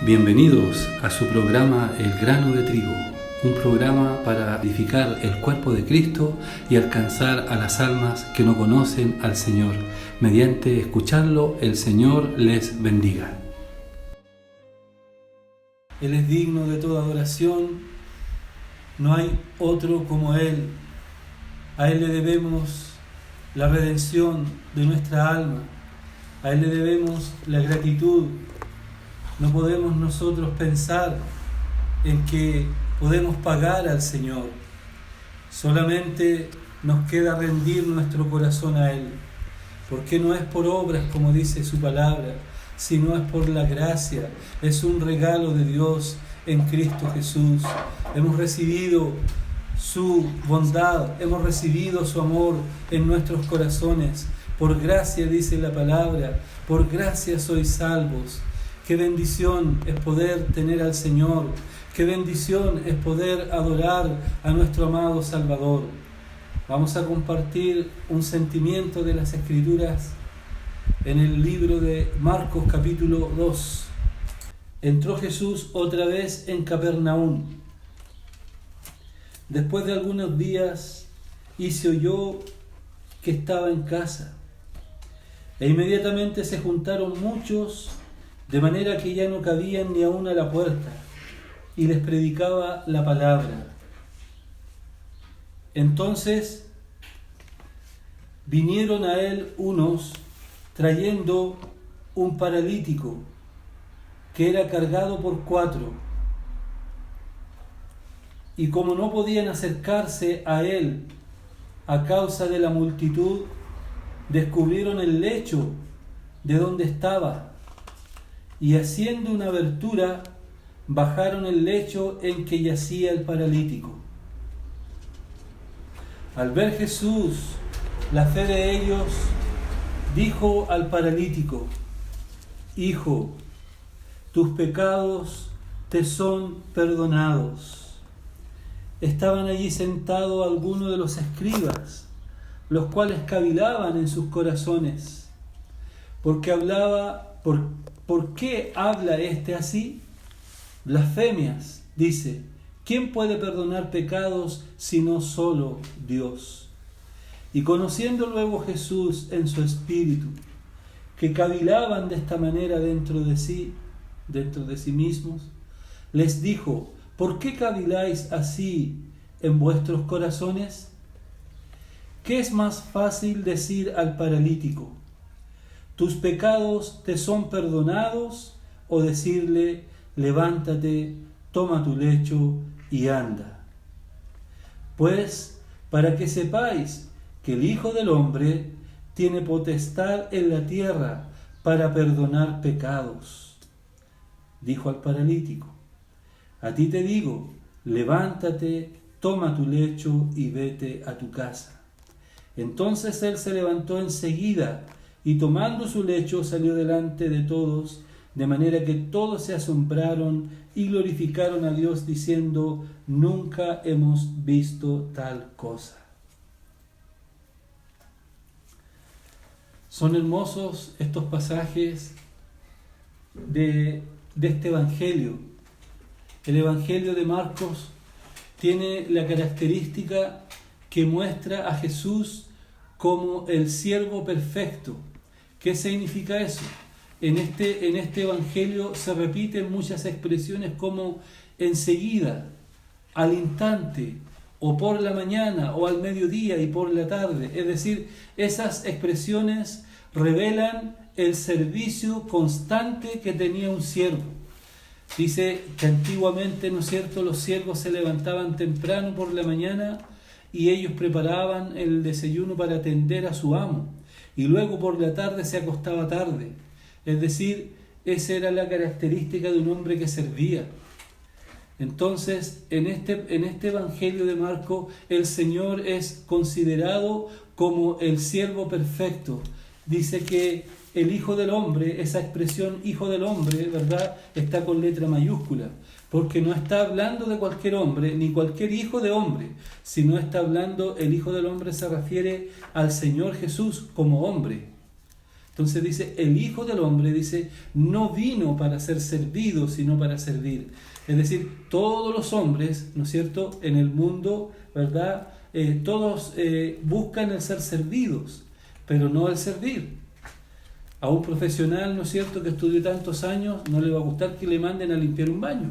Bienvenidos a su programa El Grano de Trigo, un programa para edificar el cuerpo de Cristo y alcanzar a las almas que no conocen al Señor. Mediante escucharlo, el Señor les bendiga. Él es digno de toda adoración, no hay otro como Él. A Él le debemos la redención de nuestra alma, a Él le debemos la gratitud. No podemos nosotros pensar en que podemos pagar al Señor. Solamente nos queda rendir nuestro corazón a Él, porque no es por obras, como dice su palabra, sino es por la gracia. Es un regalo de Dios en Cristo Jesús. Hemos recibido su bondad, hemos recibido su amor en nuestros corazones. Por gracia, dice la palabra, por gracia sois salvos. Qué bendición es poder tener al Señor, qué bendición es poder adorar a nuestro amado Salvador. Vamos a compartir un sentimiento de las Escrituras en el libro de Marcos capítulo 2. Entró Jesús otra vez en Capernaum. Después de algunos días, y se oyó que estaba en casa. E inmediatamente se juntaron muchos, de manera que ya no cabían ni aún a la puerta, y les predicaba la palabra. Entonces vinieron a él unos trayendo un paralítico que era cargado por 4, y como no podían acercarse a él a causa de la multitud, descubrieron el lecho de donde estaba, y haciendo una abertura, bajaron el lecho en que yacía el paralítico. Al ver Jesús la fe de ellos, dijo al paralítico: Hijo, tus pecados te son perdonados. Estaban allí sentados algunos de los escribas, los cuales cavilaban en sus corazones, porque hablaba, ¿por qué habla este así? Blasfemias, dice. ¿Quién puede perdonar pecados sino solo Dios? Y conociendo luego Jesús en su espíritu, que cavilaban de esta manera dentro de sí mismos, les dijo: ¿por qué caviláis así en vuestros corazones? ¿Qué es más fácil decir al paralítico: tus pecados te son perdonados, o decirle: levántate, toma tu lecho y anda? Pues para que sepáis que el Hijo del Hombre tiene potestad en la tierra para perdonar pecados. Dijo al paralítico: a ti te digo, levántate, toma tu lecho y vete a tu casa. Entonces él se levantó enseguida, y tomando su lecho salió delante de todos, de manera que todos se asombraron y glorificaron a Dios, diciendo: nunca hemos visto tal cosa. Son hermosos estos pasajes de este Evangelio. El Evangelio de Marcos tiene la característica que muestra a Jesús como el siervo perfecto. ¿Qué significa eso? En este Evangelio se repiten muchas expresiones como enseguida, al instante, o por la mañana, o al mediodía y por la tarde. Es decir, esas expresiones revelan el servicio constante que tenía un siervo. Dice que antiguamente, ¿no es cierto?, los siervos se levantaban temprano por la mañana y ellos preparaban el desayuno para atender a su amo, y luego por la tarde se acostaba tarde. Es decir, esa era la característica de un hombre que servía. Entonces, en este Evangelio de Marcos, el Señor es considerado como el siervo perfecto. Dice que el Hijo del Hombre, esa expresión Hijo del Hombre, ¿verdad?, está con letra mayúscula, porque no está hablando de cualquier hombre, ni cualquier hijo de hombre, sino está hablando, el Hijo del Hombre se refiere al Señor Jesús como hombre. Entonces dice, el Hijo del Hombre, dice, no vino para ser servido, sino para servir. Es decir, todos los hombres, ¿no es cierto?, en el mundo, ¿verdad?, todos buscan el ser servidos, pero no el servir. A un profesional, ¿no es cierto?, que estudió tantos años, no le va a gustar que le manden a limpiar un baño.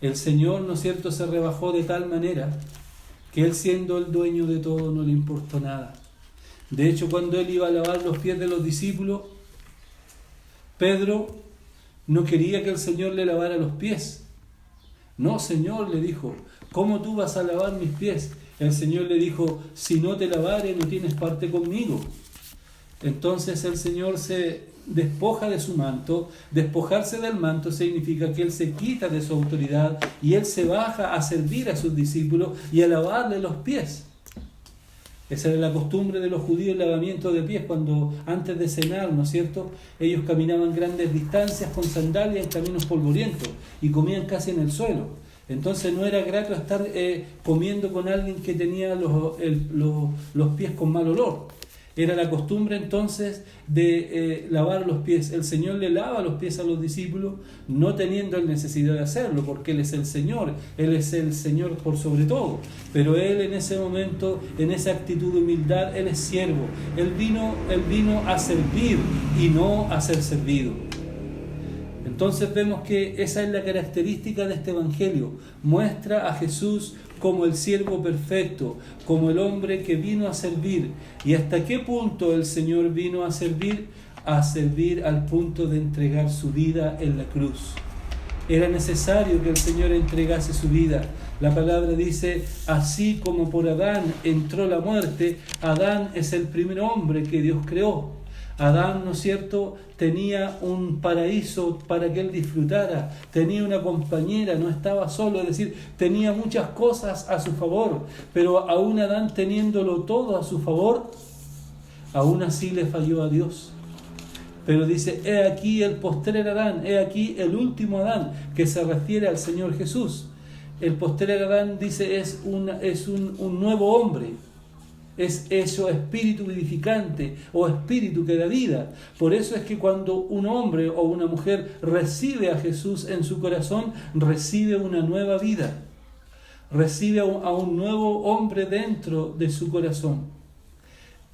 El Señor, ¿no es cierto?, se rebajó de tal manera que Él, siendo el dueño de todo, no le importó nada. De hecho, cuando Él iba a lavar los pies de los discípulos, Pedro no quería que el Señor le lavara los pies. No, Señor, le dijo, ¿cómo tú vas a lavar mis pies? El Señor le dijo, si no te lavare, no tienes parte conmigo. Entonces el Señor se despoja de su manto. Despojarse del manto significa que Él se quita de su autoridad y Él se baja a servir a sus discípulos y a lavarle los pies. Esa era la costumbre de los judíos, el lavamiento de pies, cuando antes de cenar, ¿no es cierto?, ellos caminaban grandes distancias con sandalias en caminos polvorientos y comían casi en el suelo. Entonces no era grato estar comiendo con alguien que tenía los pies con mal olor. Era la costumbre entonces de lavar los pies. El Señor le lava los pies a los discípulos, no teniendo él necesidad de hacerlo, porque Él es el Señor, Él es el Señor por sobre todo. Pero Él en ese momento, en esa actitud de humildad, Él es siervo. Él vino a servir y no a ser servido. Entonces vemos que esa es la característica de este Evangelio. Muestra a Jesús como el siervo perfecto, como el hombre que vino a servir. ¿Y hasta qué punto el Señor vino a servir? A servir al punto de entregar su vida en la cruz. Era necesario que el Señor entregase su vida. La palabra dice, así como por Adán entró la muerte, Adán es el primer hombre que Dios creó. Adán, ¿no es cierto?, tenía un paraíso para que él disfrutara, tenía una compañera, no estaba solo, es decir, tenía muchas cosas a su favor, pero aún Adán teniéndolo todo a su favor, aún así le falló a Dios. Pero dice, he aquí el postrer Adán, he aquí el último Adán, que se refiere al Señor Jesús. El postrer Adán, dice, es un nuevo hombre. Es eso, espíritu vivificante o espíritu que da vida. Por eso es que cuando un hombre o una mujer recibe a Jesús en su corazón, recibe una nueva vida. Recibe a un nuevo hombre dentro de su corazón.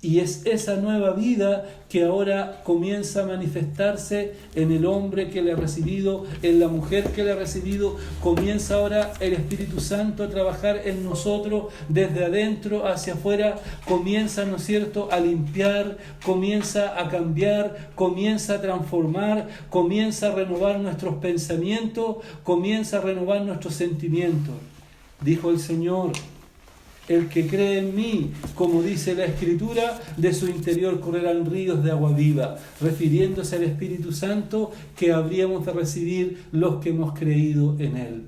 Y es esa nueva vida que ahora comienza a manifestarse en el hombre que le ha recibido, en la mujer que le ha recibido. Comienza ahora el Espíritu Santo a trabajar en nosotros desde adentro hacia afuera. Comienza, ¿no es cierto?, a limpiar, comienza a cambiar, comienza a transformar, comienza a renovar nuestros pensamientos, comienza a renovar nuestros sentimientos. Dijo el Señor, el que cree en mí, como dice la Escritura, de su interior correrán ríos de agua viva, refiriéndose al Espíritu Santo que habríamos de recibir los que hemos creído en Él.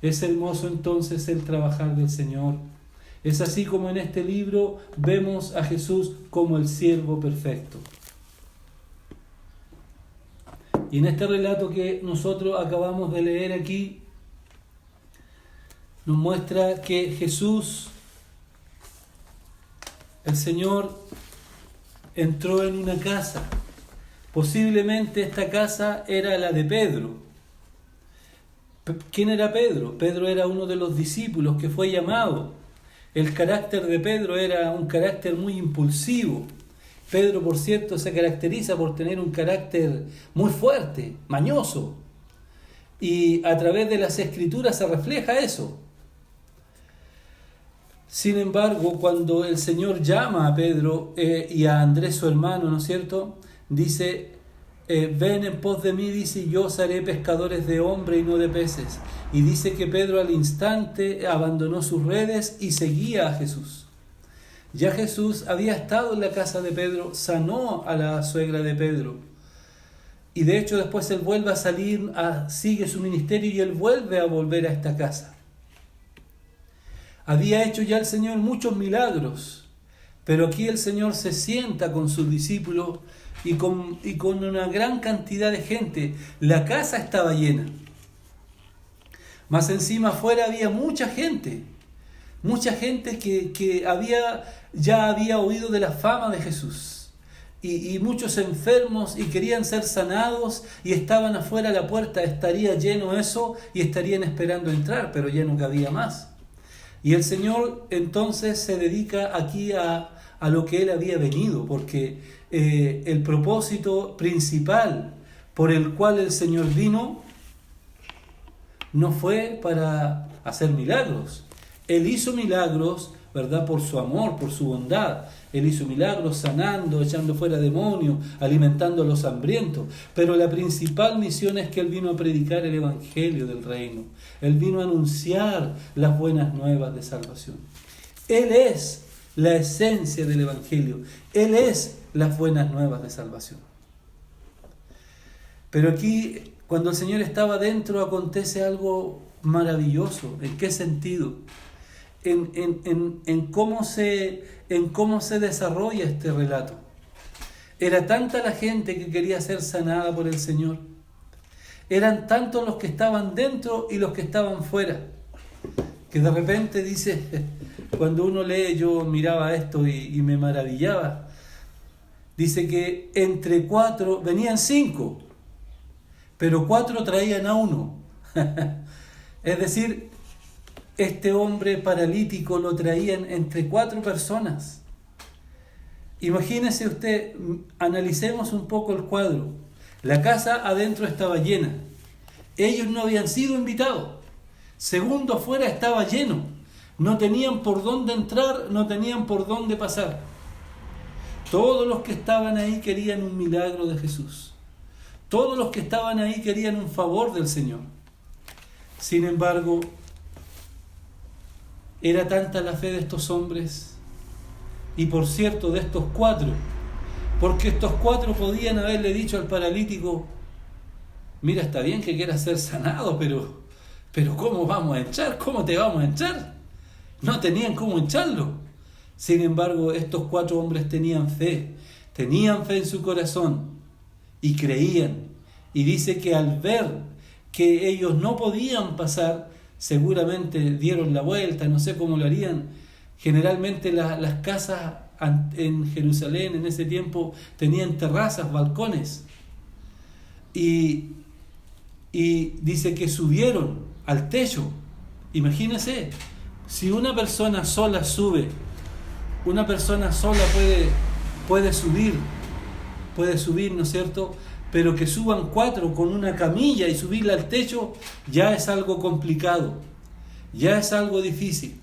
Es hermoso entonces el trabajar del Señor. Es así como en este libro vemos a Jesús como el siervo perfecto. Y en este relato que nosotros acabamos de leer aquí, nos muestra que Jesús, el Señor, entró en una casa. Posiblemente esta casa era la de Pedro. ¿Quién era Pedro? Pedro era uno de los discípulos que fue llamado. El carácter de Pedro era un carácter muy impulsivo. Pedro, por cierto, se caracteriza por tener un carácter muy fuerte, mañoso. Y a través de las Escrituras se refleja eso. Sin embargo, cuando el Señor llama a Pedro y a Andrés su hermano, ¿no es cierto?, dice, ven en pos de mí, dice, y yo os haré pescadores de hombres y no de peces. Y dice que Pedro al instante abandonó sus redes y seguía a Jesús. Ya Jesús había estado en la casa de Pedro, sanó a la suegra de Pedro. Y de hecho después él vuelve a salir, sigue su ministerio y él vuelve a volver a esta casa. Había hecho ya el Señor muchos milagros, pero aquí el Señor se sienta con sus discípulos y con una gran cantidad de gente. La casa estaba llena. Más encima afuera había mucha gente que ya había oído de la fama de Jesús. y muchos enfermos y querían ser sanados y estaban afuera de la puerta. Estaría lleno eso y estarían esperando entrar, pero ya no cabía más. Y el Señor entonces se dedica aquí a lo que Él había venido, porque el propósito principal por el cual el Señor vino no fue para hacer milagros. Él hizo milagros, ¿verdad?, por su amor, por su bondad. Él hizo milagros sanando, echando fuera demonios, alimentando a los hambrientos. Pero la principal misión es que Él vino a predicar el Evangelio del Reino. Él vino a anunciar las buenas nuevas de salvación. Él es la esencia del Evangelio. Él es las buenas nuevas de salvación. Pero aquí, cuando el Señor estaba dentro, acontece algo maravilloso. ¿En qué sentido? En cómo se desarrolla este relato. Era tanta la gente que quería ser sanada por el Señor. Eran tantos los que estaban dentro y los que estaban fuera, que de repente dice, cuando uno lee, yo miraba esto y me maravillaba, dice que entre 4 venían 5, pero 4 traían a 1. Es decir, este hombre paralítico lo traían entre 4 personas. Imagínese usted, analicemos un poco el cuadro. La casa adentro estaba llena. Ellos no habían sido invitados. Segundo, afuera estaba lleno. No tenían por dónde entrar, no tenían por dónde pasar. Todos los que estaban ahí querían un milagro de Jesús. Todos los que estaban ahí querían un favor del Señor. Sin embargo, era tanta la fe de estos hombres, y por cierto de estos 4, porque estos 4 podían haberle dicho al paralítico, mira, está bien que quieras ser sanado, pero ¿cómo vamos a echar? ¿Cómo te vamos a echar? No tenían cómo echarlo. Sin embargo, estos 4 hombres tenían fe en su corazón y creían. Y dice que al ver que ellos no podían pasar, seguramente dieron la vuelta, no sé cómo lo harían. Generalmente las casas en Jerusalén en ese tiempo tenían terrazas, balcones. Y dice que subieron al techo. Imagínense, si una persona sola sube, una persona sola puede subir, ¿no es cierto? Pero que suban 4 con una camilla y subirla al techo, ya es algo complicado, ya es algo difícil.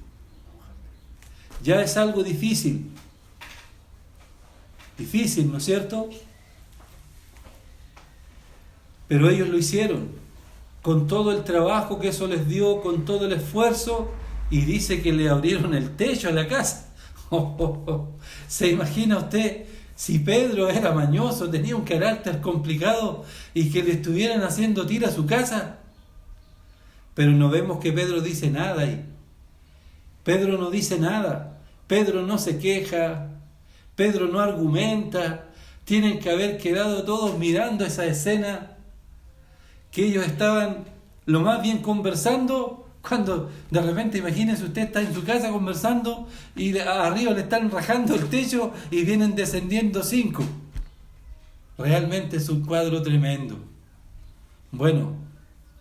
Ya es algo difícil, ¿no es cierto? Pero ellos lo hicieron, con todo el trabajo que eso les dio, con todo el esfuerzo, y dice que le abrieron el techo a la casa. ¿Se imagina usted si Pedro era mañoso, tenía un carácter complicado y que le estuvieran haciendo tira a su casa? Pero no vemos que Pedro dice nada ahí. Pedro no dice nada, Pedro no se queja, Pedro no argumenta. Tienen que haber quedado todos mirando esa escena, que ellos estaban lo más bien conversando, cuando de repente, imagínense, usted está en su casa conversando y arriba le están rajando el techo y vienen descendiendo 5. Realmente es un cuadro tremendo. Bueno,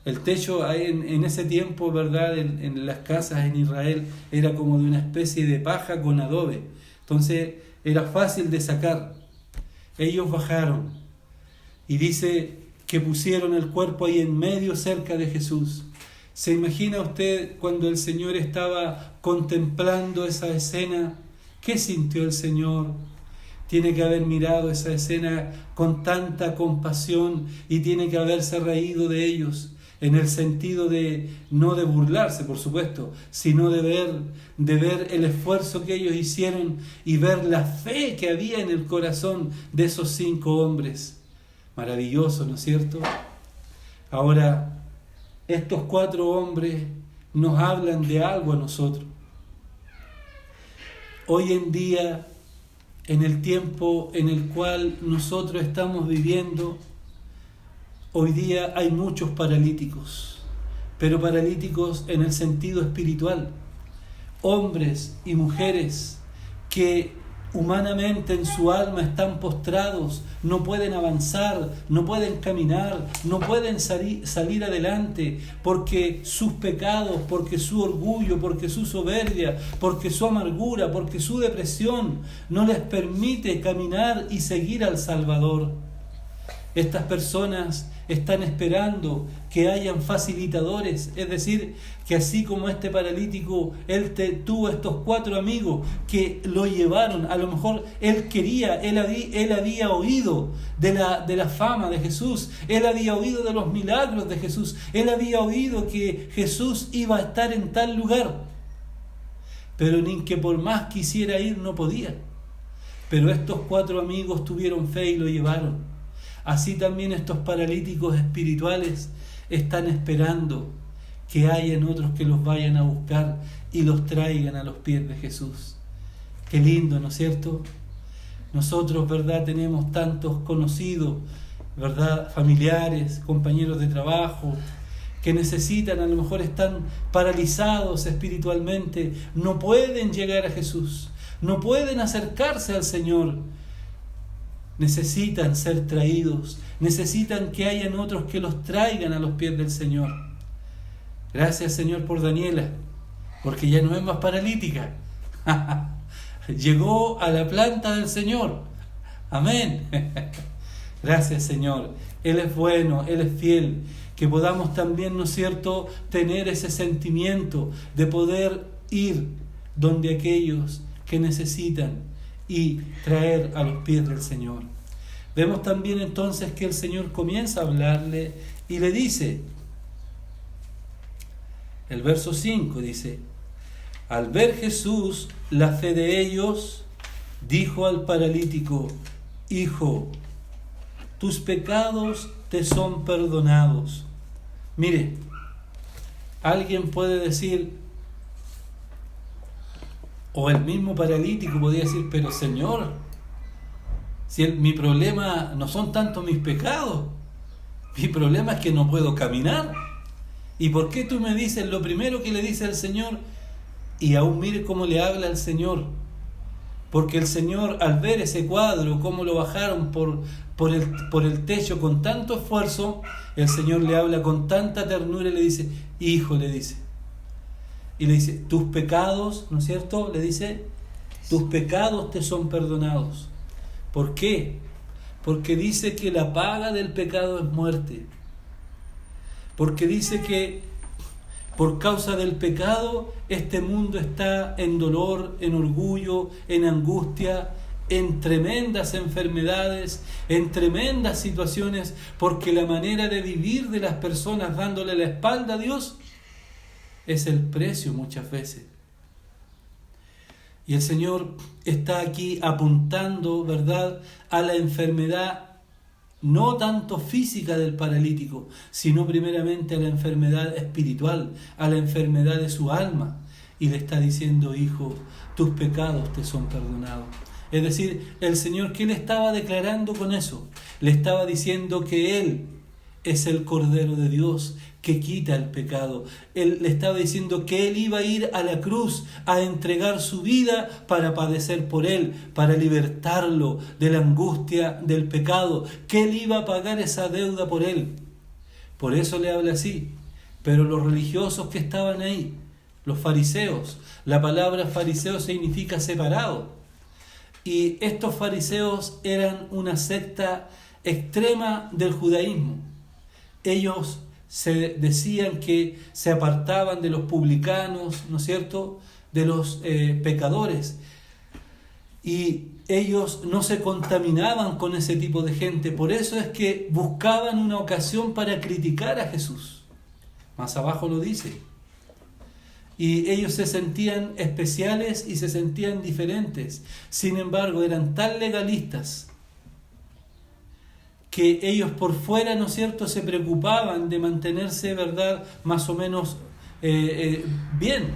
el techo en ese tiempo, ¿verdad?, en las casas en Israel era como de una especie de paja con adobe. Entonces era fácil de sacar. Ellos bajaron y dice que pusieron el cuerpo ahí en medio, cerca de Jesús. ¿Se imagina usted cuando el Señor estaba contemplando esa escena? ¿Qué sintió el Señor? Tiene que haber mirado esa escena con tanta compasión y tiene que haberse reído de ellos, en el sentido de no de burlarse, por supuesto, sino de ver el esfuerzo que ellos hicieron y ver la fe que había en el corazón de esos 5 hombres. Maravilloso, ¿no es cierto? Ahora, estos 4 hombres nos hablan de algo a nosotros. Hoy en día, en el tiempo en el cual nosotros estamos viviendo, hoy día hay muchos paralíticos, pero paralíticos en el sentido espiritual. Hombres y mujeres que humanamente en su alma están postrados, no pueden avanzar, no pueden caminar, no pueden salir adelante, porque sus pecados, porque su orgullo, porque su soberbia, porque su amargura, porque su depresión no les permite caminar y seguir al Salvador. Estas personas están esperando que hayan facilitadores, es decir, que así como este paralítico, él tuvo estos 4 amigos que lo llevaron. A lo mejor él quería, él había oído de la fama de Jesús, él había oído de los milagros de Jesús, él había oído que Jesús iba a estar en tal lugar, pero ni que por más quisiera ir no podía. Pero estos 4 amigos tuvieron fe y lo llevaron. Así también estos paralíticos espirituales están esperando que hayan otros que los vayan a buscar y los traigan a los pies de Jesús. Qué lindo, ¿no es cierto? Nosotros, ¿verdad?, tenemos tantos conocidos, ¿verdad?, familiares, compañeros de trabajo, que necesitan, a lo mejor están paralizados espiritualmente, no pueden llegar a Jesús, no pueden acercarse al Señor. Necesitan ser traídos, necesitan que hayan otros que los traigan a los pies del Señor. Gracias, Señor, por Daniela, porque ya no es más paralítica. Llegó a la planta del Señor. Amén. Gracias, Señor. Él es bueno, Él es fiel. Que podamos también, ¿no es cierto?, tener ese sentimiento de poder ir donde aquellos que necesitan y traer a los pies del Señor. Vemos también entonces que el Señor comienza a hablarle y le dice, el verso 5 dice, al ver Jesús la fe de ellos, dijo al paralítico, hijo, tus pecados te son perdonados. Mire, alguien puede decir, o el mismo paralítico podría decir, pero Señor, si mi problema no son tanto mis pecados, mi problema es que no puedo caminar. ¿Y por qué tú me dices lo primero que le dice al Señor? Y aún mire cómo le habla al Señor. Porque el Señor, al ver ese cuadro, cómo lo bajaron por el techo con tanto esfuerzo, el Señor le habla con tanta ternura y le dice, hijo, le dice. Y le dice, tus pecados, ¿no es cierto? Le dice, tus pecados te son perdonados. ¿Por qué? Porque dice que la paga del pecado es muerte. Porque dice que por causa del pecado este mundo está en dolor, en orgullo, en angustia, en tremendas enfermedades, en tremendas situaciones, porque la manera de vivir de las personas dándole la espalda a Dios es el precio muchas veces. Y el Señor está aquí apuntando, ¿verdad?, a la enfermedad no tanto física del paralítico, sino primeramente a la enfermedad espiritual, a la enfermedad de su alma. Y le está diciendo, hijo, tus pecados te son perdonados. Es decir, el Señor, ¿qué le estaba declarando con eso? Le estaba diciendo que Él es el Cordero de Dios que quita el pecado. Él le estaba diciendo que Él iba a ir a la cruz a entregar su vida para padecer por Él, para libertarlo de la angustia del pecado, que Él iba a pagar esa deuda por Él. Por eso le habla así. Pero los religiosos que estaban ahí, los fariseos, la palabra fariseo significa separado. Y estos fariseos eran una secta extrema del judaísmo. Ellos se decían que se apartaban de los publicanos, ¿no es cierto?, de los pecadores, y ellos no se contaminaban con ese tipo de gente. Por eso es que buscaban una ocasión para criticar a Jesús. Más abajo lo dice. Y ellos se sentían especiales y se sentían diferentes. Sin embargo, eran tan legalistas que ellos por fuera, ¿no es cierto?, se preocupaban de mantenerse, ¿verdad?, más o menos bien,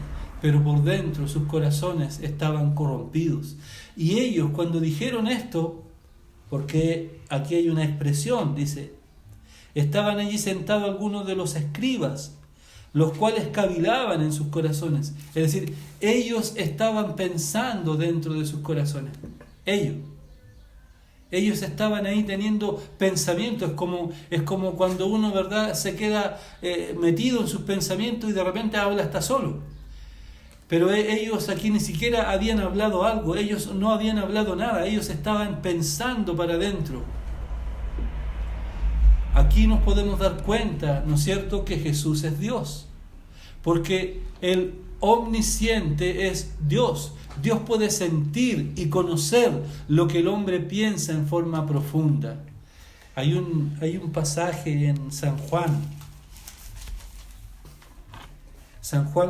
pero por dentro sus corazones estaban corrompidos. Y ellos, cuando dijeron esto, porque aquí hay una expresión, dice, estaban allí sentados algunos de los escribas los cuales cavilaban en sus corazones. Es decir, ellos estaban pensando dentro de sus corazones. Ellos estaban ahí teniendo pensamientos. Es como cuando uno, ¿verdad?, se queda metido en sus pensamientos y de repente habla hasta solo. Pero ellos aquí ni siquiera habían hablado algo, ellos no habían hablado nada, ellos estaban pensando para adentro. Aquí nos podemos dar cuenta, ¿no es cierto?, que Jesús es Dios, porque el omnisciente es Dios. Dios puede sentir y conocer lo que el hombre piensa en forma profunda. Hay un pasaje en San Juan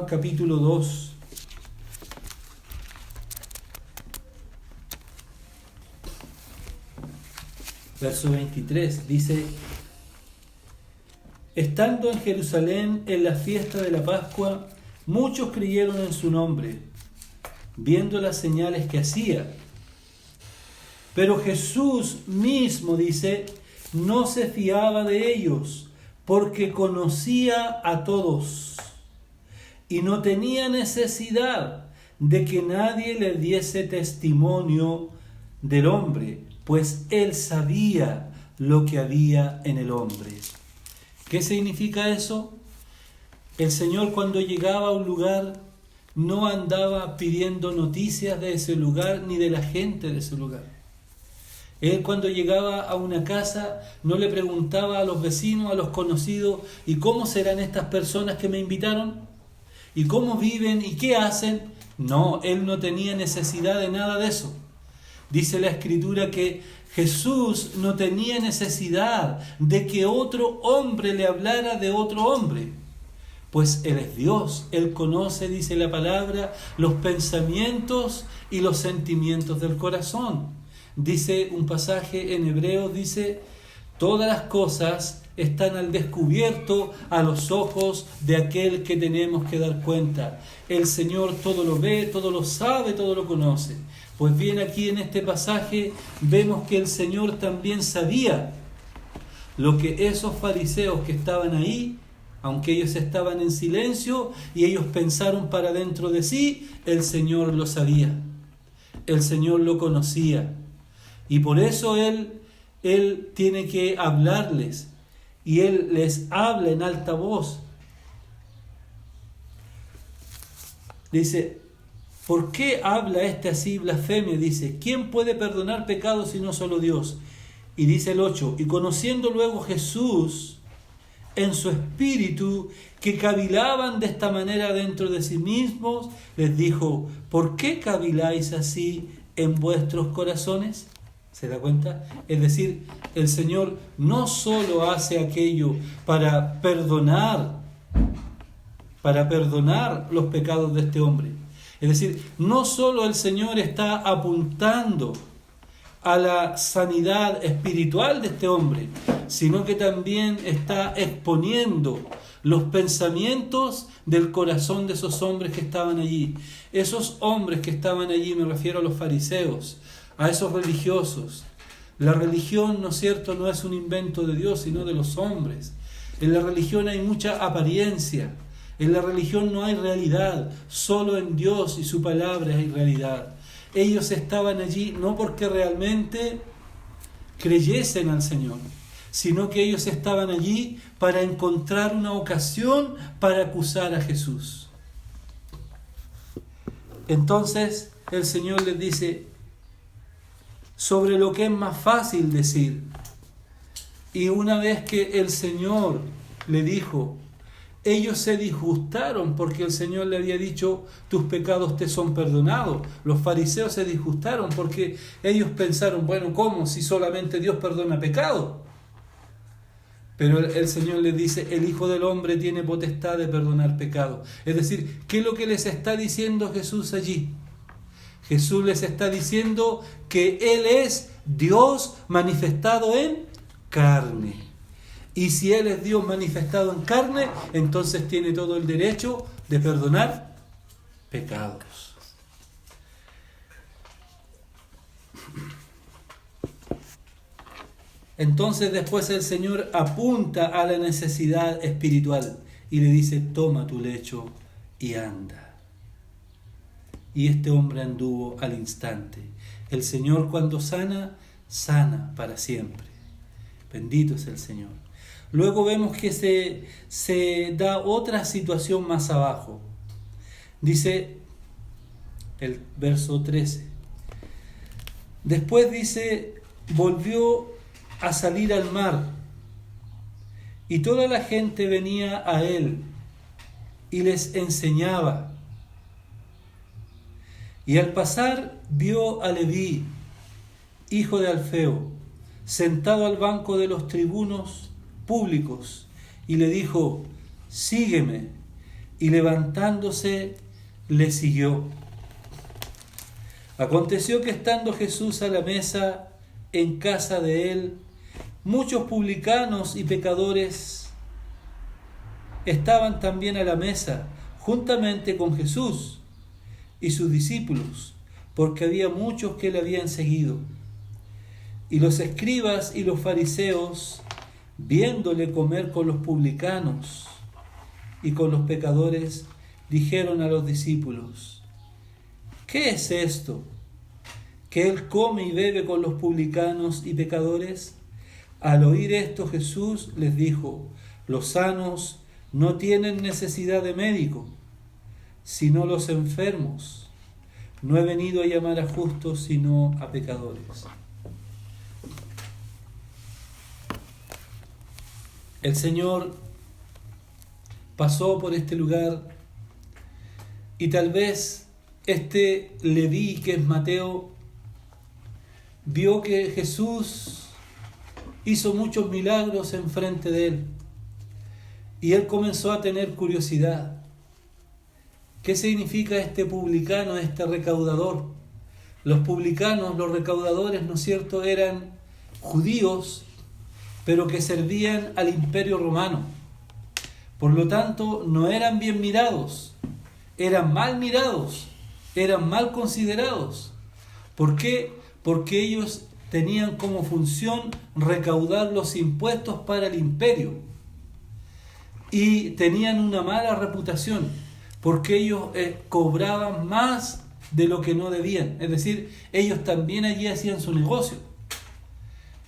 capítulo 2, verso 23, dice: estando en Jerusalén en la fiesta de la Pascua, muchos creyeron en su nombre, viendo las señales que hacía. Pero Jesús mismo, dice, no se fiaba de ellos, porque conocía a todos, y no tenía necesidad de que nadie le diese testimonio del hombre, pues él sabía lo que había en el hombre. ¿Qué significa eso? El Señor, cuando llegaba a un lugar, no andaba pidiendo noticias de ese lugar ni de la gente de ese lugar. Él, cuando llegaba a una casa, no le preguntaba a los vecinos, a los conocidos: ¿y cómo serán estas personas que me invitaron? ¿Y cómo viven? ¿Y qué hacen? No, él no tenía necesidad de nada de eso. Dice la Escritura que Jesús no tenía necesidad de que otro hombre le hablara de otro hombre, pues Él es Dios. Él conoce, dice la palabra, los pensamientos y los sentimientos del corazón. Dice un pasaje en Hebreos, dice: todas las cosas están al descubierto a los ojos de aquel que tenemos que dar cuenta. El Señor todo lo ve, todo lo sabe, todo lo conoce. Pues bien, aquí en este pasaje vemos que el Señor también sabía lo que esos fariseos que estaban ahí, aunque ellos estaban en silencio y ellos pensaron para dentro de sí, el Señor lo sabía, el Señor lo conocía. Y por eso Él tiene que hablarles, y Él les habla en alta voz. Dice: ¿por qué habla este así blasfemia? Dice: ¿quién puede perdonar pecados sino solo Dios? Y dice el 8: y conociendo luego Jesús en su espíritu que cavilaban de esta manera dentro de sí mismos, les dijo: ¿por qué caviláis así en vuestros corazones? ¿Se da cuenta? Es decir, el Señor no solo hace aquello para perdonar los pecados de este hombre. Es decir, no solo el Señor está apuntando a la sanidad espiritual de este hombre, sino que también está exponiendo los pensamientos del corazón de esos hombres que estaban allí. Esos hombres que estaban allí, me refiero a los fariseos, a esos religiosos. La religión, ¿no es cierto?, no es un invento de Dios, sino de los hombres. En la religión hay mucha apariencia. En la religión no hay realidad, solo en Dios y su palabra hay realidad. Ellos estaban allí no porque realmente creyesen al Señor, sino que ellos estaban allí para encontrar una ocasión para acusar a Jesús. Entonces el Señor les dice sobre lo que es más fácil decir. Y una vez que el Señor le dijo, ellos se disgustaron porque el Señor le había dicho: tus pecados te son perdonados. Los fariseos se disgustaron porque ellos pensaron: bueno, ¿cómo? Si solamente Dios perdona pecado. Pero el Señor les dice: el Hijo del Hombre tiene potestad de perdonar pecado. Es decir, ¿qué es lo que les está diciendo Jesús allí? Jesús les está diciendo que Él es Dios manifestado en carne. Y si Él es Dios manifestado en carne, entonces tiene todo el derecho de perdonar pecados. Entonces después el Señor apunta a la necesidad espiritual y le dice: toma tu lecho y anda. Y este hombre anduvo al instante. El Señor, cuando sana, sana para siempre. Bendito es el Señor. Luego vemos que se da otra situación más abajo. Dice el verso 13. Después dice: volvió a salir al mar, y toda la gente venía a él y les enseñaba. Y al pasar vio a Leví, hijo de Alfeo, sentado al banco de los tribunos públicos, y le dijo: sígueme. Y levantándose le siguió. Aconteció que estando Jesús a la mesa en casa de él, muchos publicanos y pecadores estaban también a la mesa, juntamente con Jesús y sus discípulos, porque había muchos que le habían seguido. Y los escribas y los fariseos, viéndole comer con los publicanos y con los pecadores, dijeron a los discípulos: ¿qué es esto, que él come y bebe con los publicanos y pecadores? Al oír esto, Jesús les dijo: los sanos no tienen necesidad de médico, sino los enfermos. No he venido a llamar a justos, sino a pecadores. El Señor pasó por este lugar y tal vez este Leví, que es Mateo, vio que Jesús hizo muchos milagros enfrente de él, y él comenzó a tener curiosidad. ¿Qué significa este publicano, este recaudador? Los publicanos, los recaudadores, ¿no es cierto?, eran judíos, pero que servían al Imperio Romano. Por lo tanto, no eran bien mirados, eran mal mirados, eran mal considerados. ¿Por qué? Porque ellos tenían como función recaudar los impuestos para el imperio, y tenían una mala reputación, porque ellos cobraban más de lo que no debían. Es decir, ellos también allí hacían su negocio.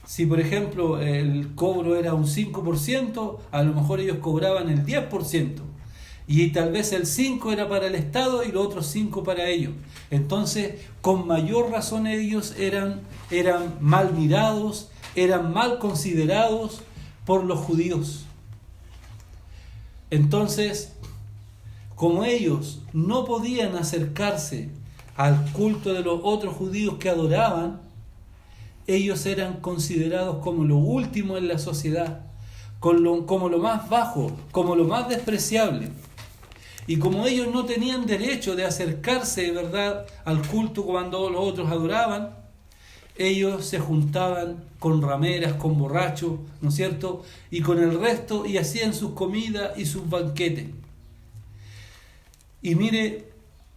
Si por ejemplo el cobro era un 5%, a lo mejor ellos cobraban el 10%, y tal vez el 5% era para el Estado y los otros 5% para ellos. Entonces, con mayor razón ellos eran mal mirados, eran mal considerados por los judíos. Entonces, como ellos no podían acercarse al culto de los otros judíos que adoraban, ellos eran considerados como lo último en la sociedad, como lo más bajo, como lo más despreciable. Y como ellos no tenían derecho de acercarse, ¿verdad?, al culto cuando los otros adoraban, ellos se juntaban con rameras, con borrachos, ¿no es cierto?, y con el resto, y hacían sus comidas y sus banquetes. Y mire,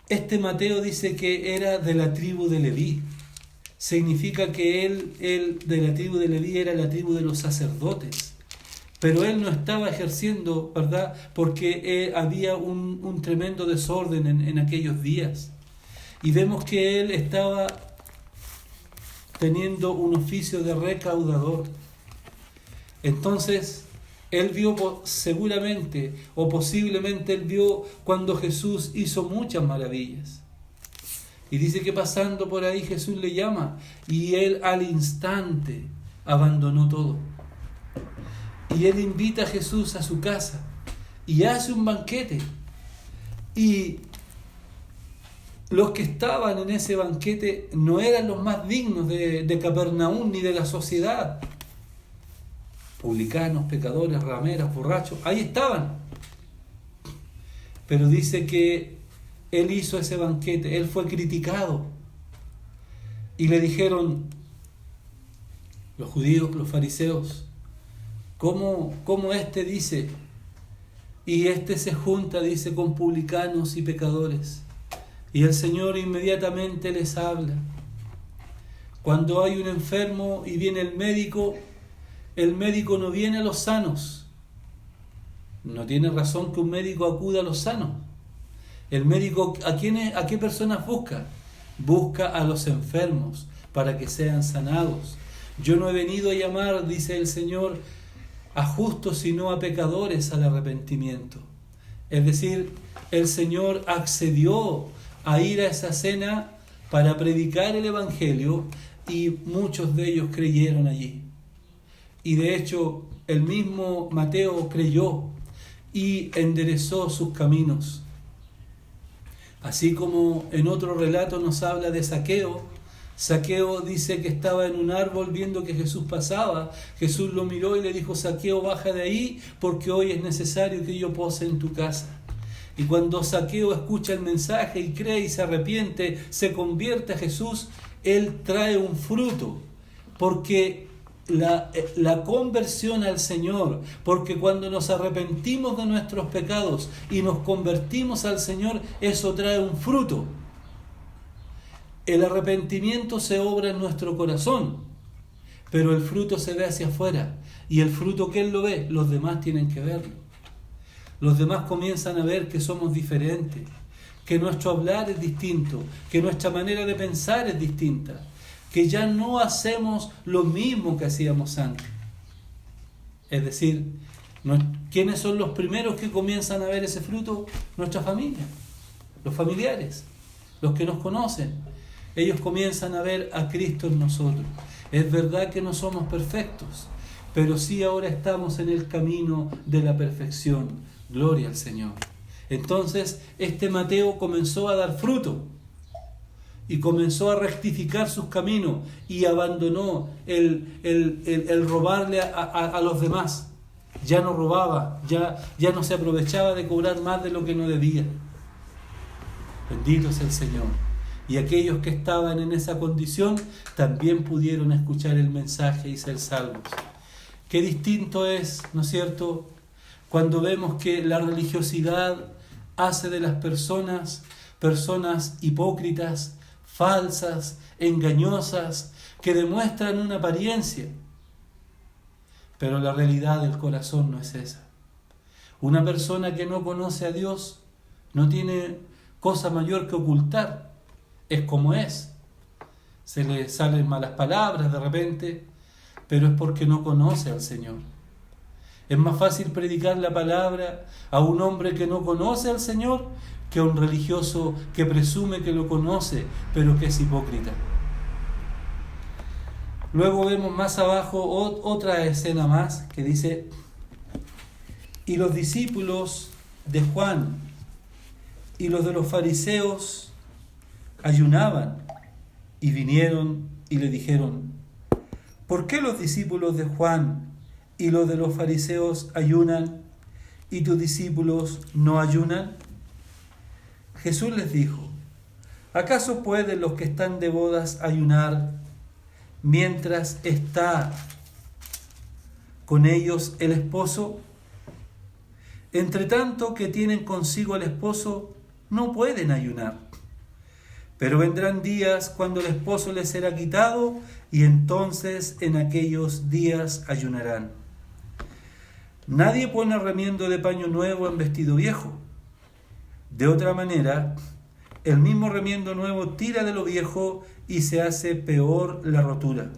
este Mateo dice que era de la tribu de Leví. Significa que él de la tribu de Leví era la tribu de los sacerdotes. Pero él no estaba ejerciendo, ¿verdad?, porque había un tremendo desorden en aquellos días. Y vemos que él estaba teniendo un oficio de recaudador. Entonces, él vio seguramente, o posiblemente él vio cuando Jesús hizo muchas maravillas. Y dice que pasando por ahí Jesús le llama, y él al instante abandonó todo. Y él invita a Jesús a su casa y hace un banquete. Y los que estaban en ese banquete no eran los más dignos de Capernaum ni de la sociedad. Publicanos, pecadores, rameras, borrachos, ahí estaban. Pero dice que él hizo ese banquete, él fue criticado. Y le dijeron los judíos, los fariseos: ¿Cómo este dice? Y este se junta, dice, con publicanos y pecadores. Y el Señor inmediatamente les habla. Cuando hay un enfermo y viene el médico no viene a los sanos. No tiene razón que un médico acuda a los sanos. El médico, ¿a qué personas busca? Busca a los enfermos para que sean sanados. Yo no he venido a llamar, dice el Señor, a justos sino a pecadores al arrepentimiento. Es decir, el Señor accedió a ir a esa cena para predicar el Evangelio y muchos de ellos creyeron allí. Y de hecho, el mismo Mateo creyó y enderezó sus caminos. Así como en otro relato nos habla de Zaqueo. Zaqueo dice que estaba en un árbol viendo que Jesús pasaba. Jesús lo miró y le dijo: Zaqueo, baja de ahí, porque hoy es necesario que yo pose en tu casa. Y cuando Zaqueo escucha el mensaje y cree y se arrepiente, se convierte a Jesús, él trae un fruto, porque la conversión al Señor, porque cuando nos arrepentimos de nuestros pecados y nos convertimos al Señor, eso trae un fruto. El arrepentimiento se obra en nuestro corazón, pero el fruto se ve hacia afuera. Y el fruto, ¿quién lo ve? Los demás tienen que verlo. Los demás comienzan a ver que somos diferentes, que nuestro hablar es distinto, que nuestra manera de pensar es distinta, que ya no hacemos lo mismo que hacíamos antes. Es decir, ¿quiénes son los primeros que comienzan a ver ese fruto? Nuestra familia, los familiares, los que nos conocen. Ellos comienzan a ver a Cristo en nosotros. Es verdad que no somos perfectos, pero sí ahora estamos en el camino de la perfección. Gloria al Señor. Entonces, este Mateo comenzó a dar fruto y comenzó a rectificar sus caminos y abandonó el robarle a los demás. Ya no robaba, ya no se aprovechaba de cobrar más de lo que no debía. Bendito sea el Señor. Y aquellos que estaban en esa condición también pudieron escuchar el mensaje y ser salvos. Qué distinto es, ¿no es cierto?, cuando vemos que la religiosidad hace de las personas hipócritas, falsas, engañosas, que demuestran una apariencia. Pero la realidad del corazón no es esa. Una persona que no conoce a Dios no tiene cosa mayor que ocultar. Es como es. Se le salen malas palabras de repente, pero es porque no conoce al Señor. Es más fácil predicar la palabra a un hombre que no conoce al Señor que a un religioso que presume que lo conoce, pero que es hipócrita. Luego vemos más abajo otra escena más que dice: y los discípulos de Juan y los de los fariseos ayunaban, y vinieron y le dijeron: ¿por qué los discípulos de Juan y los de los fariseos ayunan y tus discípulos no ayunan? Jesús les dijo: ¿acaso pueden los que están de bodas ayunar mientras está con ellos el esposo? Entre tanto que tienen consigo al esposo, no pueden ayunar. Pero vendrán días cuando el esposo les será quitado, y entonces en aquellos días ayunarán. Nadie pone remiendo de paño nuevo en vestido viejo. De otra manera, el mismo remiendo nuevo tira de lo viejo y se hace peor la rotura.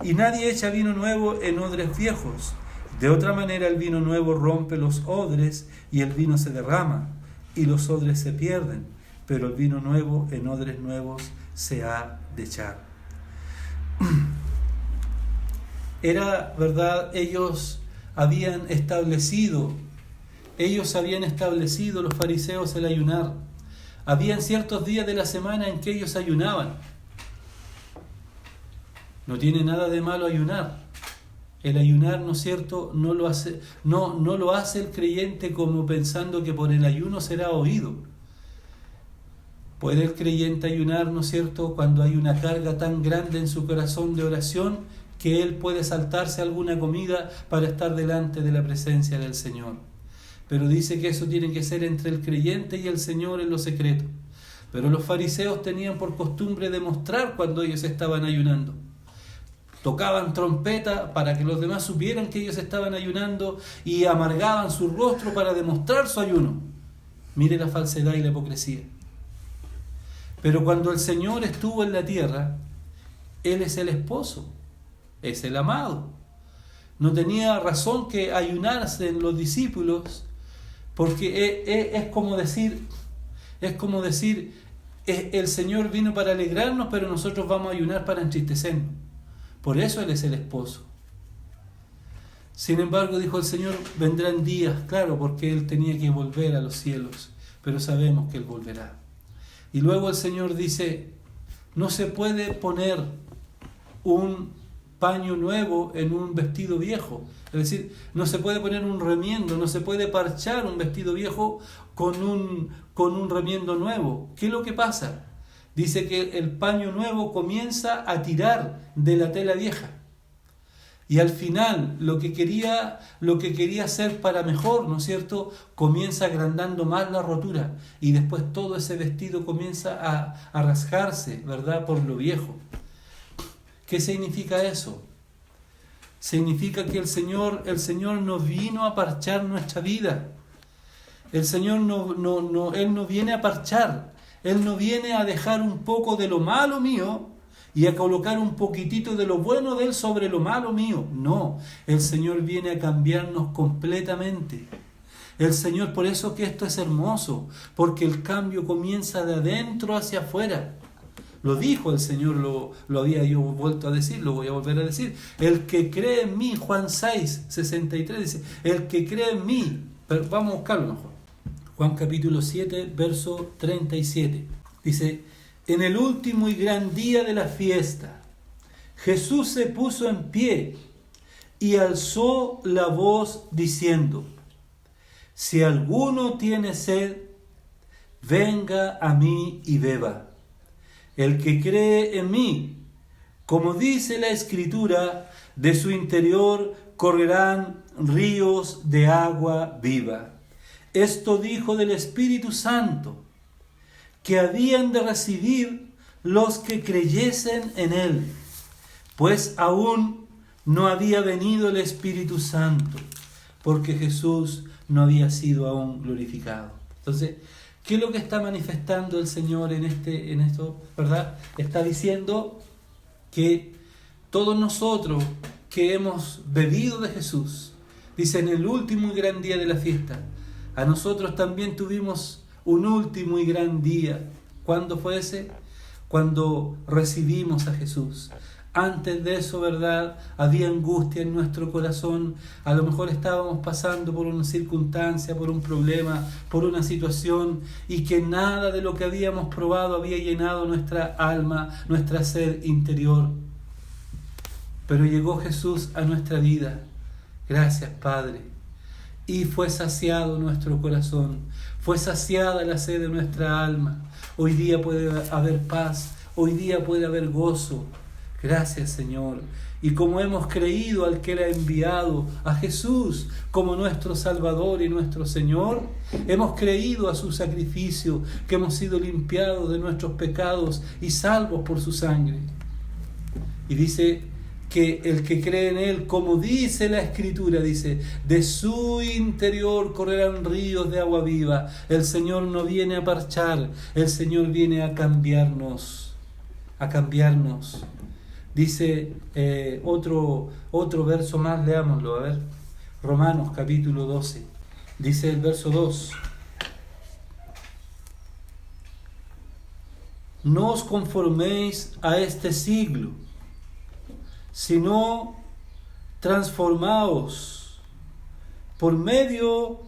Y nadie echa vino nuevo en odres viejos. De otra manera, el vino nuevo rompe los odres y el vino se derrama y los odres se pierden, pero el vino nuevo en odres nuevos se ha de echar. Era verdad, ellos habían establecido, los fariseos, el ayunar. Habían ciertos días de la semana en que ellos ayunaban. No tiene nada de malo ayunar. El ayunar, ¿no es cierto?, no lo hace el creyente como pensando que por el ayuno será oído. ¿Puede el creyente ayunar, ¿no es cierto?, cuando hay una carga tan grande en su corazón de oración que él puede saltarse alguna comida para estar delante de la presencia del Señor? Pero dice que eso tiene que ser entre el creyente y el Señor en lo secreto. Pero los fariseos tenían por costumbre demostrar cuando ellos estaban ayunando. tocaban trompeta para que los demás supieran que ellos estaban ayunando y amargaban su rostro para demostrar su ayuno. Mire la falsedad y la hipocresía. Pero cuando el Señor estuvo en la tierra, Él es el esposo, es el amado. No tenía razón que ayunarse en los discípulos, porque es como decir, el Señor vino para alegrarnos, pero nosotros vamos a ayunar para entristecernos. Por eso Él es el esposo. Sin embargo, dijo el Señor, vendrán días, claro, porque Él tenía que volver a los cielos, pero sabemos que Él volverá. Y luego el Señor dice, no se puede poner un paño nuevo en un vestido viejo. Es decir, no se puede poner un remiendo, no se puede parchar un vestido viejo con un remiendo nuevo. ¿Qué es lo que pasa? Dice que el paño nuevo comienza a tirar de la tela vieja. Y al final, lo que quería hacer para mejor, ¿no es cierto?, comienza agrandando más la rotura. Y después todo ese vestido comienza a rasgarse, ¿verdad?, por lo viejo. ¿Qué significa eso? Significa que el Señor no vino a parchar nuestra vida. El Señor Él no viene a parchar. Él no viene a dejar un poco de lo malo mío y a colocar un poquitito de lo bueno de Él sobre lo malo mío. No, el Señor viene a cambiarnos completamente. El Señor, por eso que esto es hermoso, porque el cambio comienza de adentro hacia afuera. Lo dijo el Señor, lo había yo vuelto a decir, lo voy a volver a decir. El que cree en mí, Juan 6, 63 dice, el que cree en mí, pero vamos a buscarlo mejor. Juan capítulo 7, verso 37. Dice, en el último y gran día de la fiesta, Jesús se puso en pie y alzó la voz diciendo, si alguno tiene sed, venga a mí y beba. El que cree en mí, como dice la Escritura, de su interior correrán ríos de agua viva. Esto dijo del Espíritu Santo, que habían de recibir los que creyesen en Él, pues aún no había venido el Espíritu Santo, porque Jesús no había sido aún glorificado. Entonces, ¿qué es lo que está manifestando el Señor en esto, verdad? Está diciendo que todos nosotros que hemos bebido de Jesús, dice en el último y gran día de la fiesta, a nosotros también tuvimos un último y gran día. ¿Cuándo fue ese? Cuando recibimos a Jesús. Antes de eso, ¿verdad?, había angustia en nuestro corazón. A lo mejor estábamos pasando por una circunstancia, por un problema, por una situación, y que nada de lo que habíamos probado había llenado nuestra alma, nuestra sed interior. Pero llegó Jesús a nuestra vida. Gracias, Padre. Y fue saciado nuestro corazón, fue saciada la sed de nuestra alma. Hoy día puede haber paz, hoy día puede haber gozo. Gracias, Señor. Y como hemos creído al que Él ha enviado, a Jesús como nuestro Salvador y nuestro Señor, hemos creído a su sacrificio, que hemos sido limpiados de nuestros pecados y salvos por su sangre. Y dice que el que cree en Él, como dice la Escritura, dice, de su interior correrán ríos de agua viva. El Señor no viene a parchar, el Señor viene a cambiarnos, Dice otro verso más, leámoslo, a ver. Romanos capítulo 12. Dice el verso 2. No os conforméis a este siglo, sino transformaos por medio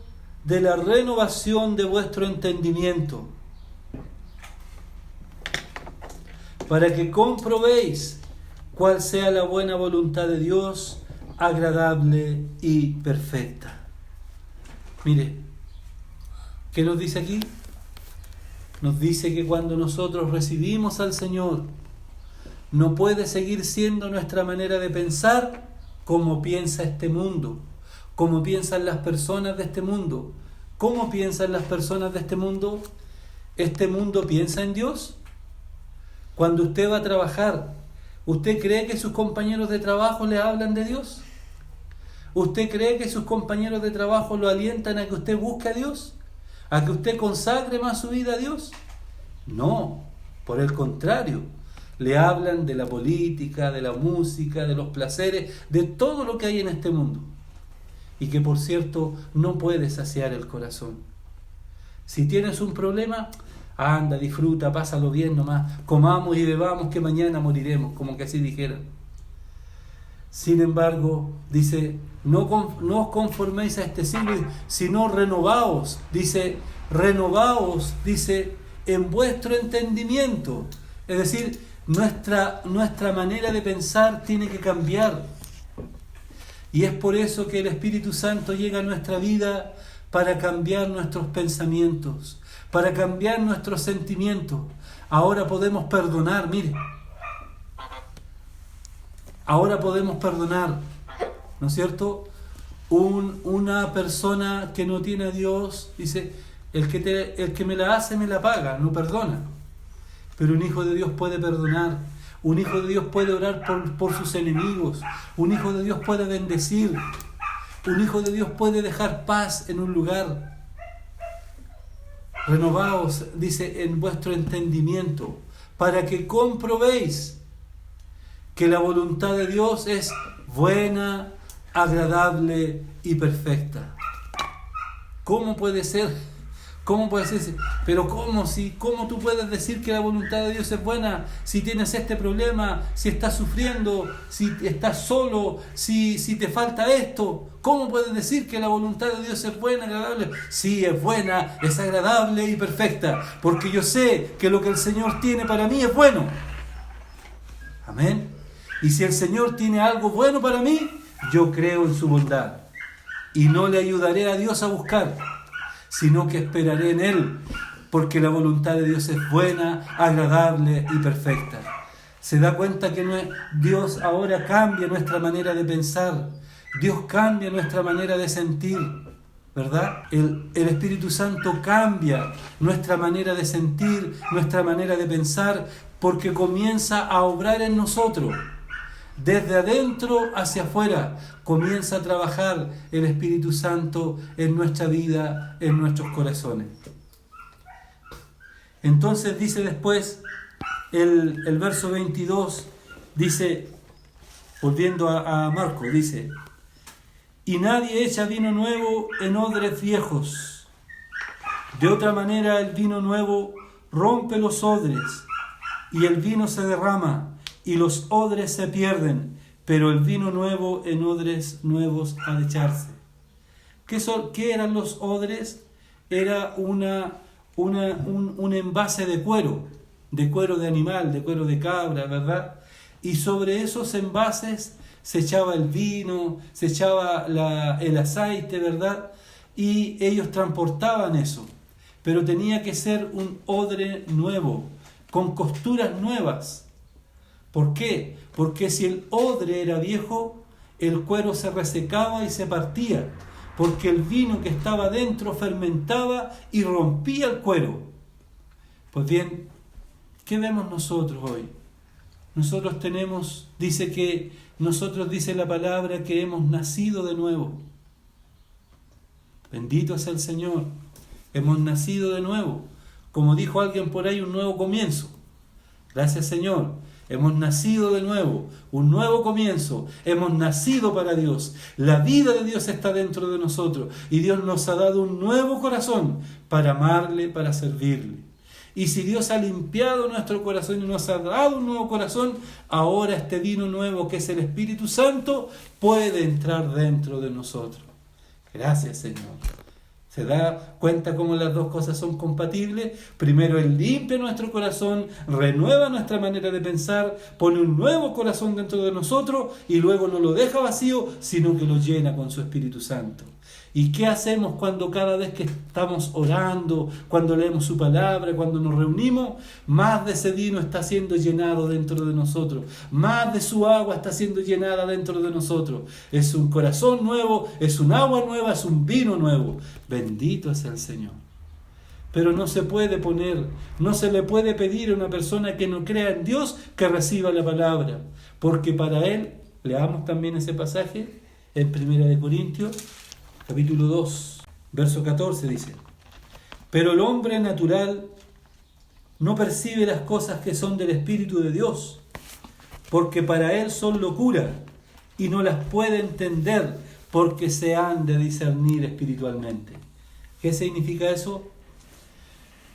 de la renovación de vuestro entendimiento, para que comprobéis cuál sea la buena voluntad de Dios, agradable y perfecta. Mire, ¿qué nos dice aquí? Nos dice que cuando nosotros recibimos al Señor, no puede seguir siendo nuestra manera de pensar como piensa este mundo, como piensan las personas de este mundo. ¿Cómo piensan las personas de este mundo? ¿Este mundo piensa en Dios? Cuando usted va a trabajar, ¿Usted cree que sus compañeros de trabajo le hablan de Dios? ¿Usted cree que sus compañeros de trabajo lo alientan a que usted busque a Dios? ¿A que usted consagre más su vida a Dios? No, por el contrario. Le hablan de la política, de la música, de los placeres, de todo lo que hay en este mundo. Y que, por cierto, no puede saciar el corazón. Si tienes un problema, anda, disfruta, pásalo bien nomás. Comamos y bebamos que mañana moriremos, como que así dijeran. Sin embargo, dice, no os conforméis a este siglo, sino renovaos, dice, en vuestro entendimiento. Es decir, nuestra manera de pensar tiene que cambiar. Y es por eso que el Espíritu Santo llega a nuestra vida para cambiar nuestros pensamientos, para cambiar nuestros sentimientos. Ahora podemos perdonar, mire. Ahora podemos perdonar, ¿no es cierto? Una persona que no tiene a Dios, dice, el que me la hace me la paga, no perdona. Pero un hijo de Dios puede perdonar, un hijo de Dios puede orar por sus enemigos, un hijo de Dios puede bendecir, un hijo de Dios puede dejar paz en un lugar. Renovaos, dice, en vuestro entendimiento, para que comprobéis que la voluntad de Dios es buena, agradable y perfecta. ¿Cómo puede ser? ¿Cómo puede ser? Pero ¿cómo tú puedes decir que la voluntad de Dios es buena si tienes este problema, si estás sufriendo, si estás solo, si te falta esto? ¿Cómo puedes decir que la voluntad de Dios es buena, agradable? Sí, es buena, es agradable y perfecta, porque yo sé que lo que el Señor tiene para mí es bueno. Amén. Y si el Señor tiene algo bueno para mí, yo creo en su bondad. Y no le ayudaré a Dios a buscar, sino que esperaré en Él, porque la voluntad de Dios es buena, agradable y perfecta. ¿Se da cuenta que Dios ahora cambia nuestra manera de pensar? Dios cambia nuestra manera de sentir, ¿verdad? El Espíritu Santo cambia nuestra manera de sentir, nuestra manera de pensar, porque comienza a obrar en nosotros. Desde adentro hacia afuera comienza a trabajar el Espíritu Santo en nuestra vida, en nuestros corazones. Entonces dice después el verso 22, dice, volviendo a Marcos, dice, y nadie echa vino nuevo en odres viejos. De otra manera el vino nuevo rompe los odres y el vino se derrama y los odres se pierden, pero el vino nuevo en odres nuevos ha de echarse. ¿Qué eran los odres? Era un envase de cuero de animal, de cuero de cabra, ¿verdad? Y sobre esos envases se echaba el vino, se echaba el aceite, ¿verdad? Y ellos transportaban eso. Pero tenía que ser un odre nuevo, con costuras nuevas. ¿Por qué? Porque si el odre era viejo, el cuero se resecaba y se partía, porque el vino que estaba dentro fermentaba y rompía el cuero. Pues bien, ¿qué vemos nosotros hoy? Nosotros dice la palabra que hemos nacido de nuevo. Bendito sea el Señor. Hemos nacido de nuevo. Como dijo alguien por ahí, un nuevo comienzo. Gracias, Señor. Hemos nacido de nuevo, un nuevo comienzo. Hemos nacido para Dios. La vida de Dios está dentro de nosotros. Y Dios nos ha dado un nuevo corazón para amarle, para servirle. Y si Dios ha limpiado nuestro corazón y nos ha dado un nuevo corazón, ahora este vino nuevo que es el Espíritu Santo puede entrar dentro de nosotros. Gracias, Señor. ¿Se da cuenta cómo las dos cosas son compatibles? Primero Él limpia nuestro corazón, renueva nuestra manera de pensar, pone un nuevo corazón dentro de nosotros y luego no lo deja vacío, sino que lo llena con su Espíritu Santo. ¿Y qué hacemos cuando cada vez que estamos orando, cuando leemos su palabra, cuando nos reunimos? Más de ese vino está siendo llenado dentro de nosotros. Más de su agua está siendo llenada dentro de nosotros. Es un corazón nuevo, es un agua nueva, es un vino nuevo. Bendito sea el Señor. Pero no se puede poner, no se le puede pedir a una persona que no crea en Dios que reciba la palabra, porque para él, leamos también ese pasaje en 1 Corintios, capítulo 2, verso 14 dice: pero el hombre natural no percibe las cosas que son del Espíritu de Dios, porque para él son locura, y no las puede entender, porque se han de discernir espiritualmente. ¿Qué significa eso?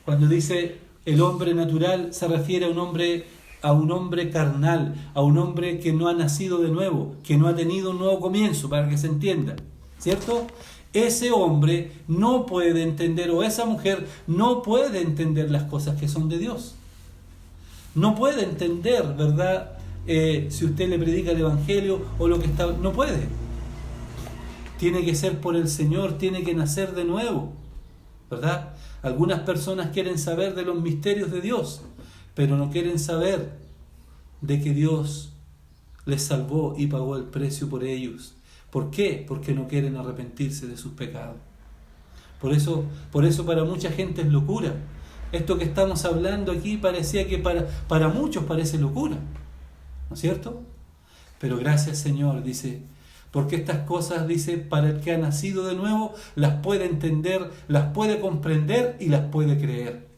Cuando dice el hombre natural, se refiere a un hombre carnal, a un hombre que no ha nacido de nuevo, que no ha tenido un nuevo comienzo, para que se entienda, ¿cierto? Ese hombre no puede entender, o esa mujer no puede entender las cosas que son de Dios. No puede entender, ¿verdad? Si usted le predica el Evangelio o lo que está... No puede. Tiene que ser por el Señor, tiene que nacer de nuevo, ¿verdad? Algunas personas quieren saber de los misterios de Dios, pero no quieren saber de que Dios les salvó y pagó el precio por ellos. ¿Por qué? Porque no quieren arrepentirse de sus pecados. Por eso para mucha gente es locura. Esto que estamos hablando aquí parecía que para muchos parece locura, ¿no es cierto? Pero gracias, Señor, dice, porque estas cosas, dice, para el que ha nacido de nuevo, las puede entender, las puede comprender y las puede creer.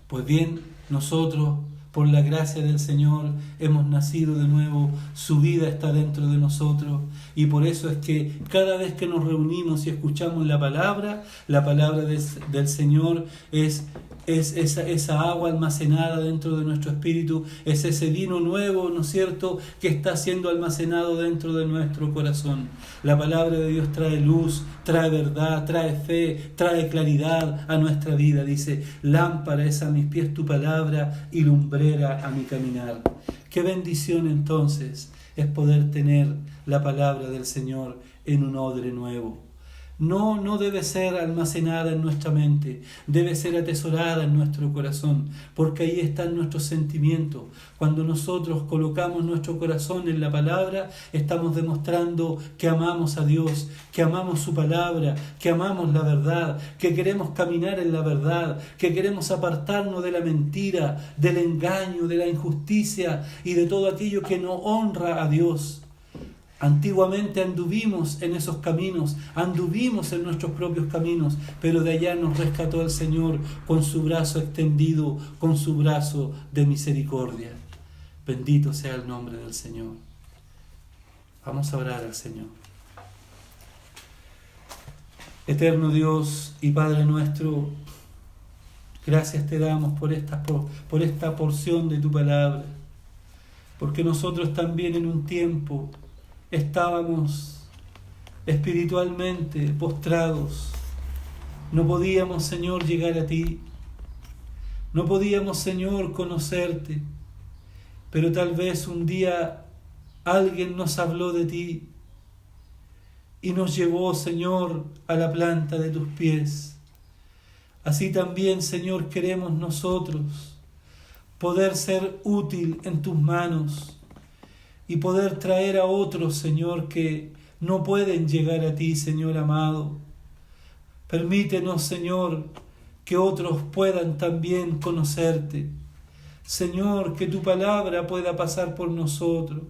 Pues bien, nosotros, por la gracia del Señor, hemos nacido de nuevo, su vida está dentro de nosotros, y por eso es que cada vez que nos reunimos y escuchamos la palabra del Señor es esa agua almacenada dentro de nuestro espíritu, es ese vino nuevo, ¿no es cierto?, que está siendo almacenado dentro de nuestro corazón. La palabra de Dios trae luz, trae verdad, trae fe, trae claridad a nuestra vida. Dice, lámpara es a mis pies tu palabra y lumbrera a mi caminar. Qué bendición entonces es poder tener la palabra del Señor en un odre nuevo. No debe ser almacenada en nuestra mente, debe ser atesorada en nuestro corazón, porque ahí están nuestros sentimientos. Cuando nosotros colocamos nuestro corazón en la palabra, estamos demostrando que amamos a Dios, que amamos su palabra, que amamos la verdad, que queremos caminar en la verdad, que queremos apartarnos de la mentira, del engaño, de la injusticia y de todo aquello que no honra a Dios. Antiguamente anduvimos en esos caminos, anduvimos en nuestros propios caminos, pero de allá nos rescató el Señor con su brazo extendido, con su brazo de misericordia. Bendito sea el nombre del Señor. Vamos a orar al Señor. Eterno Dios y Padre nuestro, gracias te damos por esta porción de tu palabra, porque nosotros también en un tiempo estábamos espiritualmente postrados. No podíamos, Señor, llegar a ti. No podíamos, Señor, conocerte. Pero tal vez un día alguien nos habló de ti y nos llevó, Señor, a la planta de tus pies. Así también, Señor, queremos nosotros poder ser útil en tus manos y poder traer a otros, Señor, que no pueden llegar a ti, Señor amado. Permítenos, Señor, que otros puedan también conocerte. Señor, que tu palabra pueda pasar por nosotros.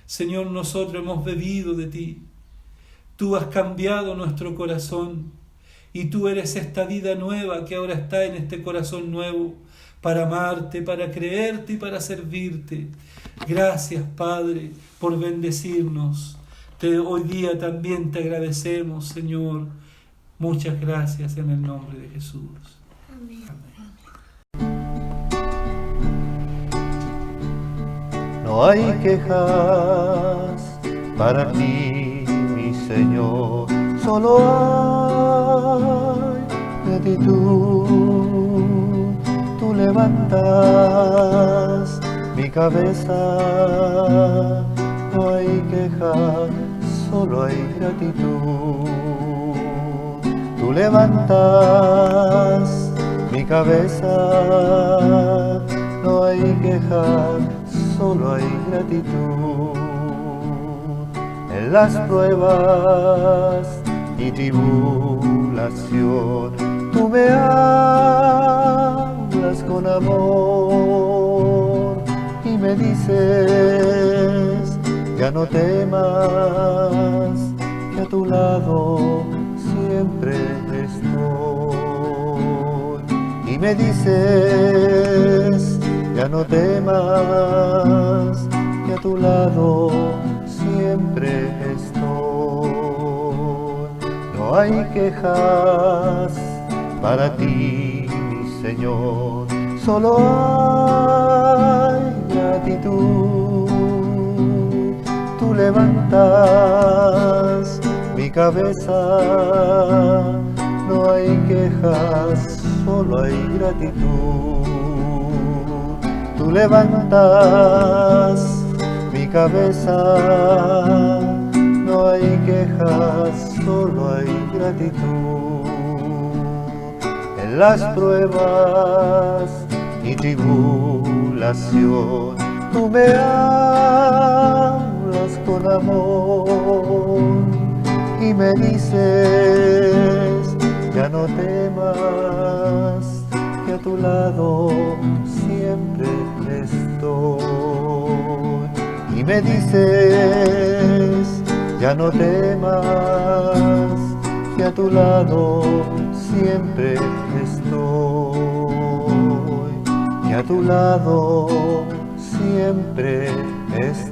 Señor, nosotros hemos bebido de ti. Tú has cambiado nuestro corazón y tú eres esta vida nueva que ahora está en este corazón nuevo, para amarte, para creerte y para servirte. Gracias, Padre, por bendecirnos. Hoy día también te agradecemos, Señor. Muchas gracias en el nombre de Jesús. Amén. No hay quejas para ti, mi Señor, solo hay gratitud. Tú levantas mi cabeza, no hay quejas, solo hay gratitud. Tú levantas mi cabeza, no hay quejas, solo hay gratitud. En las pruebas y tribulación, tú tú me hablas con amor y me dices, ya no temas, que a tu lado siempre estoy. Y me dices, ya no temas, que a tu lado siempre estoy. No hay quejas para ti, mi Señor, solo hay gratitud. Tú levantas mi cabeza, no hay quejas, solo hay gratitud. Tú levantas mi cabeza, no hay quejas, solo hay gratitud. En las pruebas y tribulación, tú me hablas con amor y me dices, ya no temas, que a tu lado siempre estoy. Y me dices, ya no temas, que a tu lado siempre estoy. Que a tu lado siempre estoy.